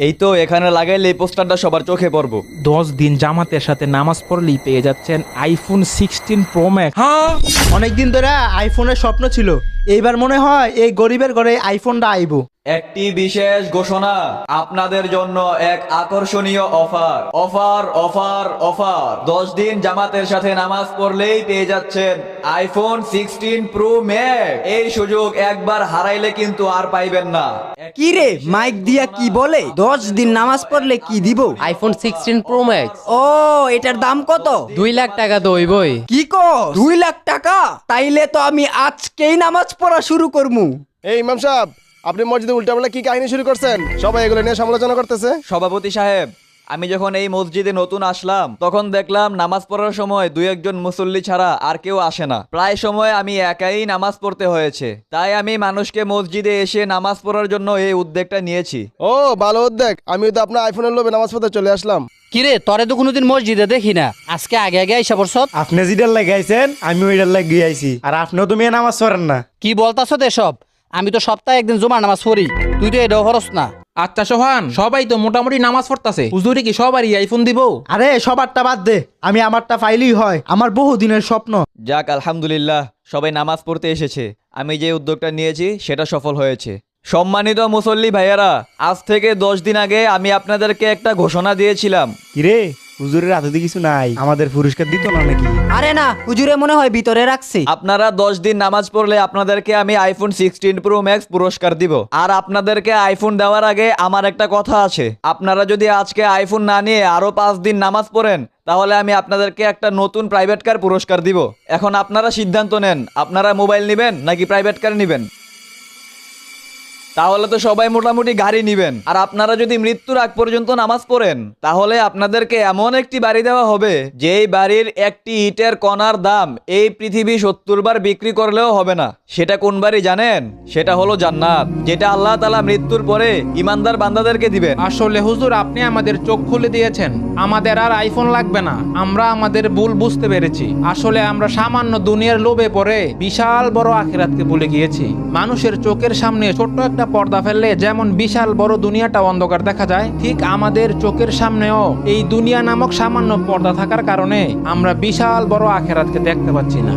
এই তো এখানে লাগাইলে এই পোস্টারটা সবার চোখে পড়বো। 10 দিন জামাতের সাথে নামাজ পড়লেই পেয়ে যাচ্ছেন আইফোন 16 প্রো ম্যাক্স। হ্যাঁ, অনেকদিন ধরে আইফোনের স্বপ্ন ছিল, এইবার মনে হয় এই গরিবের ঘরে আইফোনটা আইবো। একটি বিশেষ ঘোষণা আপনাদের জন্য, এক আকর্ষণীয় অফার অফার অফার অফার 10 দিন জামাতের সাথে নামাজ পড়লেই পেয়ে যাচ্ছেন আইফোন 16 প্রো ম্যাক্স। এই সুযোগ একবার হারাইলে কিন্তু আর পাইবেন না। কি রে মাইক দিয়া কি বলে 10 দিন নামাজ পড়লে কি দিব? আইফোন 16 প্রো ম্যাক্স ও এটার দাম কত? 2 লাখ টাকা তো হইবই। কি কো 2 লাখ টাকা? তাইলে তো আমি আজকেই নামাজ পড়া শুরু করমু। এই ইমাম সাহেব, আপনি মসজিদে উল্টাপাল্টা কি কাহিনী শুরু করছেন? সবাই এগুলো নিয়ে সমালোচনা করতেছে। সভাপতি সাহেব, আমি যখন এই মসজিদে নতুন আসলাম তখন দেখলাম নামাজ পড়ার সময় দুই একজন মুসল্লি ছাড়া আর কেউ আসে না। প্রায় সময় আমি একাই নামাজ পড়তে হয়েছে। তাই আমি মানুষকে মসজিদে এসে নামাজ পড়ার জন্য এই উদ্যোগটা নিয়েছি। ও ভালো উদ্যোগ। আমিও তো আপনার আইফোনের লোভে নামাজ পড়তে চলে আসলাম। কিরে তরে তো কোনোদিন মসজিদে দেখি না, আজকে আগে আগে আইসা পড়ছত। আপনি যেটার লাগাইছেন আমি ওইটার লাগিয়ে আইছি, আর আপনিও তো মেয়ে নামাজ পড়েন না। কি বলতাছ এসব? আমি তো সপ্তাহে একদিন জুমার নামাজ পড়ি, তুই তো এটাও হরস না। আচ্ছা সোহান, সবাই তো মোটামুটি নামাজ পড়তাছে, হুজুরে কি সবারই আইফোন দিব? আরে সবারটা বাদ দে, আমি আমারটা ফাইলেই হয়, আমার বহু দিনের স্বপ্ন। যাক আলহামদুলিল্লাহ, সবাই নামাজ পড়তে এসেছে। আমি যে উদ্যোগটা নিয়েছি সেটা সফল হয়েছে। সম্মানিত মুসল্লি ভাইয়ারা, আজ থেকে 10 দিন আগে আমি আপনাদেরকে একটা ঘোষণা দিয়েছিলাম। কিরে হুজুরের হাতে কিছু নাই, আমাদের পুরস্কার দিত না নাকি? আরে না, হুজুরে মনে হয় ভিতরে রাখছে। আপনারা 10 দিন নামাজ পড়লে আপনাদেরকে আমি আইফোন 16 প্রো ম্যাক্স পুরস্কার দিব। আর আপনাদেরকে আইফোন দেওয়ার আগে আমার একটা কথা আছে, আপনারা যদি আজকে আইফোন না নিয়ে আরো 5 দিন নামাজ পড়েন তাহলে আমি আপনাদেরকে একটা নতুন প্রাইভেট কার পুরস্কার দিব। এখন আপনারা সিদ্ধান্ত নেন, আপনারা মোবাইল নেবেন নাকি প্রাইভেট কার নেবেন। তাহলে তো সবাই মোটামুটি গাড়ি নিবেন। আর আপনারা যদি মৃত্যুর আগ পর্যন্ত নামাজ পড়েন তাহলে আপনাদেরকে এমন একটি বাড়ি দেওয়া হবে যেই বাড়ির একটি ইটের কণার দাম এই পৃথিবী 70 বার বিক্রি করলেও হবে না। সেটা কোন বাড়ি জানেন? সেটা হলো জান্নাত, যেটা আল্লাহ তাআলা মৃত্যুর পরে ইমানদার বান্দাদেরকে দিবেন। আসলে হুজুর আপনি আমাদের চোখ খুলে দিয়েছেন, আমাদের আর আইফোন লাগবে না। আমরা আমাদের ভুল বুঝতে পেরেছি। আসলে আমরা সামান্য দুনিয়ার লোভে পড়ে বিশাল বড় আখিরাতকে ভুলে গিয়েছি। মানুষের চোখের সামনে ছোট্ট একটা পর্দা ফেললে যেমন বিশাল বড় দুনিয়াটা অন্ধকার দেখা যায়, ঠিক আমাদের চোখের সামনেও এই দুনিয়া নামক সামান্য পর্দা থাকার কারণে আমরা বিশাল বড় আখিরাতকে দেখতে পাচ্ছি না।